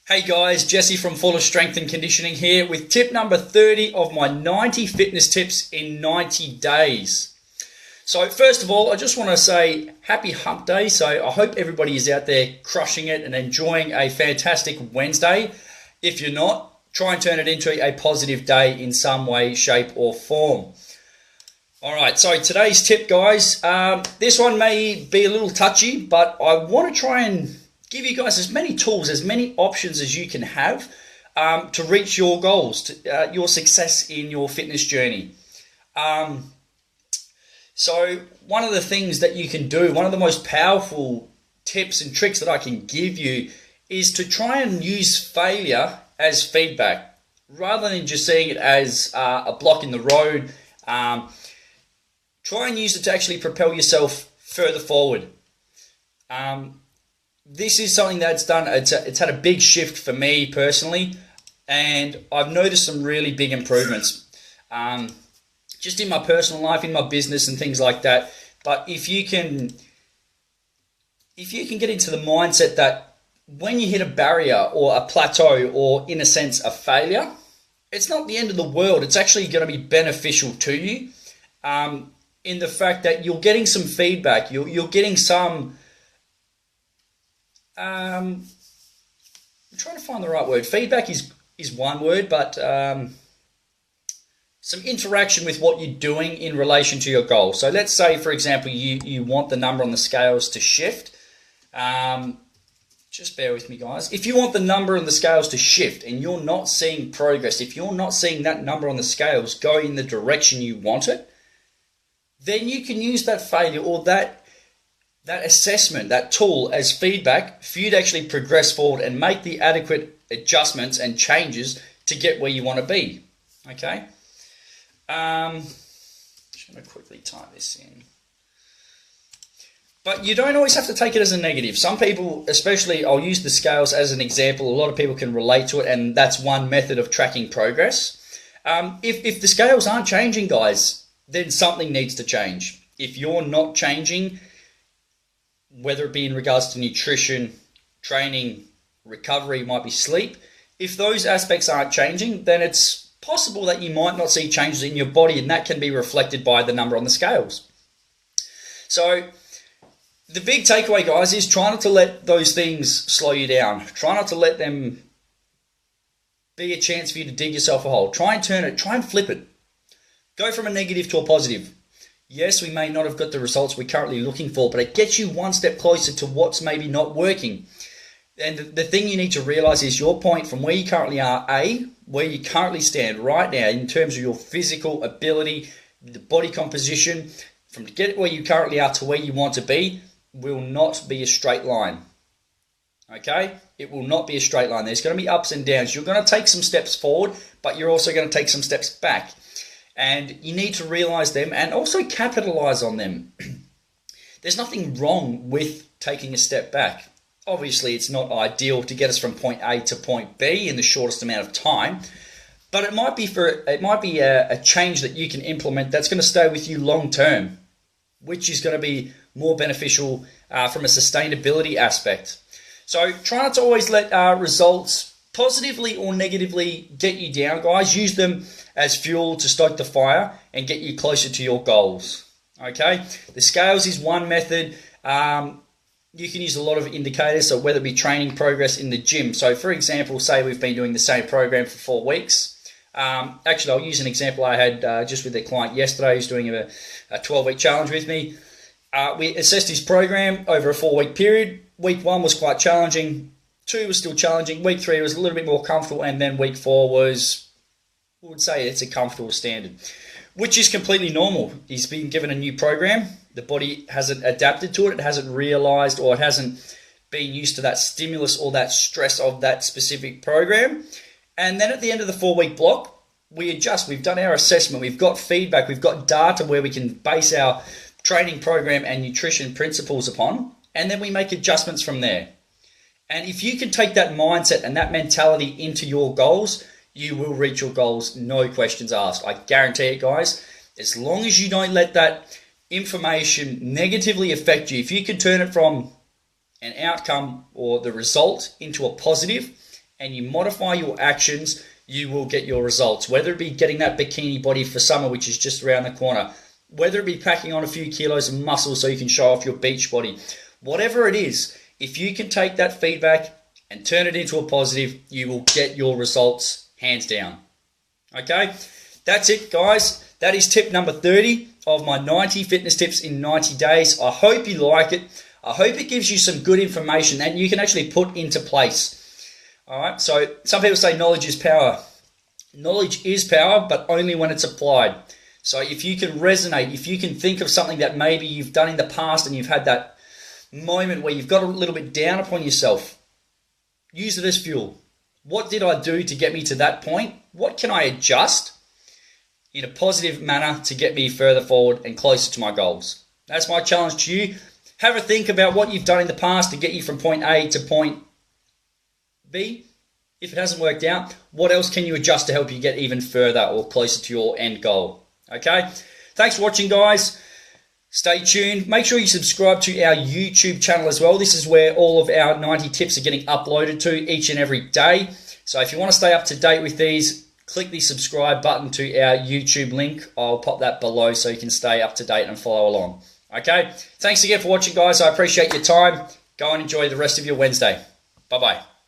Hey guys, Jesse from Fulla Strength and Conditioning here with tip number 30 of my 90 fitness tips in 90 days. So first of all, I just want to say happy hump day. So I hope everybody is out there crushing it and enjoying a fantastic Wednesday. If you're not, try and turn it into a positive day in some way, shape or form. All right, so today's tip, guys, this one may be a little touchy, but I want to try and give you guys as many tools, as many options as you can have to reach your goals, to, your success in your fitness journey. So one of the things that you can do, one of the most powerful tips and tricks that I can give you is to try and use failure as feedback rather than just seeing it as a block in the road. Try and use it to actually propel yourself further forward. This is something that's done, it's had a big shift for me personally, and I've noticed some really big improvements just in my personal life, in my business and things like that. But if you can get into the mindset that when you hit a barrier or a plateau or in a sense a failure, it's not the end of the world. It's actually going to be beneficial to you in the fact that you're getting some feedback, you're getting some I'm trying to find the right word. Feedback is one word, but some interaction with what you're doing in relation to your goal. So let's say, for example, you want the number on the scales to shift. Just bear with me, guys. If you want the number on the scales to shift and you're not seeing progress, if you're not seeing that number on the scales go in the direction you want it, then you can use that failure or that assessment, that tool as feedback for you to actually progress forward and make the adequate adjustments and changes to get where you want to be. Okay? Just going to quickly type this in. But you don't always have to take it as a negative. Some people, especially, I'll use the scales as an example. A lot of people can relate to it, and that's one method of tracking progress. If the scales aren't changing, guys, then something needs to change. If you're not changing, whether it be in regards to nutrition, training, recovery, might be sleep, if those aspects aren't changing, then it's possible that you might not see changes in your body, and that can be reflected by the number on the scales. So the big takeaway, guys, is try not to let those things slow you down. Try not to let them be a chance for you to dig yourself a hole. Try and turn it, try and flip it. Go from a negative to a positive. Yes, we may not have got the results we're currently looking for, but it gets you one step closer to what's maybe not working. And the thing you need to realize is your point from where you currently are, where you currently stand right now in terms of your physical ability, the body composition, from to get where you currently are to where you want to be, will not be a straight line. Okay? It will not be a straight line. There's going to be ups and downs. You're going to take some steps forward, but you're also going to take some steps back. And you need to realize them and also capitalize on them. There's nothing wrong with taking a step back. Obviously, it's not ideal to get us from point A to point B in the shortest amount of time, but it might be a change that you can implement that's going to stay with you long term, which is going to be more beneficial from a sustainability aspect. So try not to always let results positively or negatively get you down, guys. Use them as fuel to stoke the fire and get you closer to your goals. Okay, the scales is one method. You can use a lot of indicators, so whether it be training progress in the gym. So for example, say we've been doing the same program for 4 weeks. Actually, I'll use an example I had just with a client yesterday who's doing a 12-week challenge with me. We assessed his program over a 4-week period. Week 1 was quite challenging. 2 was still challenging. Week 3 was a little bit more comfortable, and then week 4 was, I would say, it's a comfortable standard, which is completely normal. He's been given a new program. The body hasn't adapted to it. It hasn't realized, or it hasn't been used to that stimulus or that stress of that specific program. And then at the end of the 4-week block, we adjust. We've done our assessment. We've got feedback. We've got data where we can base our training program and nutrition principles upon, and then we make adjustments from there. And if you can take that mindset and that mentality into your goals, you will reach your goals, no questions asked. I guarantee it, guys. As long as you don't let that information negatively affect you, if you can turn it from an outcome or the result into a positive, and you modify your actions, you will get your results. Whether it be getting that bikini body for summer, which is just around the corner, whether it be packing on a few kilos of muscle so you can show off your beach body, whatever it is, if you can take that feedback and turn it into a positive, you will get your results hands down. Okay, that's it, guys. That is tip number 30 of my 90 fitness tips in 90 days. I hope you like it. I hope it gives you some good information that you can actually put into place. All right, so some people say knowledge is power. Knowledge is power, but only when it's applied. So if you can resonate, if you can think of something that maybe you've done in the past and you've had that moment where you've got a little bit down upon yourself, use it as fuel. What did I do to get me to that point? What can I adjust in a positive manner to get me further forward and closer to my goals? That's my challenge to you. Have a think about what you've done in the past to get you from point A to point B. If it hasn't worked out, what else can you adjust to help you get even further or closer to your end goal? Okay? Thanks for watching, guys. Stay tuned. Make sure you subscribe to our YouTube channel as well. This is where all of our 90 tips are getting uploaded to each and every day. So if you want to stay up to date with these, click the subscribe button to our YouTube link. I'll pop that below so you can stay up to date and follow along. Okay? Thanks again for watching, guys. I appreciate your time. Go and enjoy the rest of your Wednesday. Bye-bye.